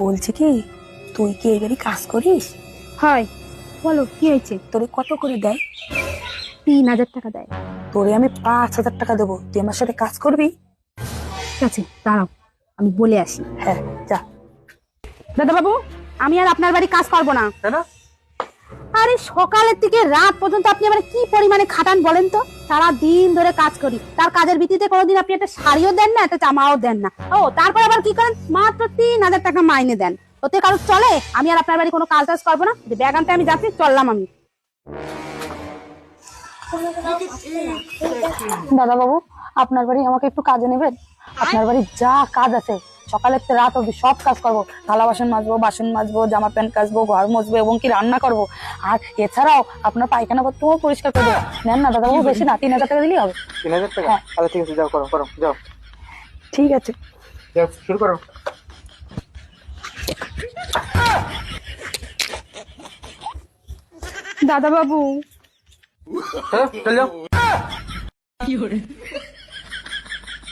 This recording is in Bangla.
বলছি কি, তুই কি এবারই কাজ করিস? হয়, বলো কি হয়েছে? তোরে কত করে দেয়? 3,000 টাকা দেয়। তোরে আমি 5,000 টাকা দেবো, তুই আমার সাথে কাজ করবি? ঠিক আছে, দাঁড়াও আমি বলে আসি। হ্যাঁ, যা। দাদা বাবু, আমি আর আপনার বাড়ি কাজ করবো না। কেন? আরে সকালের থেকে রাত পর্যন্ত আপনি আবার কি পরিমাণে খাটান বলেন তো? সারা দিন ধরে কাজ করি, তার কাজের ভিত্তিতে কোনোদিন আপনি একটা শাড়িও দেন না, একটা জামাও দেন না। ও তারপর আবার কি করেন, মাত্র 3,000 টাকা মাইনে দেন। ওতে কারো চলে? আমি আর আপনার বাড়ি কোনো কাজ টাজ করবো না। ব্যাগ আনতে আমি যাচ্ছি, চললাম আমি। দাদা বাবু, আপনার বাড়ি আমাকে একটু কাজে নেবেন? আপনার বাড়ি যা কাজ আছে সকালে থেকে রাত অবধি সব কাজ করবো। থালা বাসন মাজবো, বাসন মাজবো, জামা প্যান্ট কাচবো, ঘর মুছবো এবং কি রান্না করবো। আর এছাড়াও আপনার পায়খানা বাথরুমও পরিষ্কার করে দেবো। নেন না দাদা বাবু, বেশি না, 3,000 টাকা দিলেই হবে। 3,000 টাকা? হ্যাঁ। আচ্ছা ঠিক আছে, যাও করো করো, যাও ঠিক আছে। যাও শুরু করো। দাদা বাবু, হ্যাঁ চল যাও।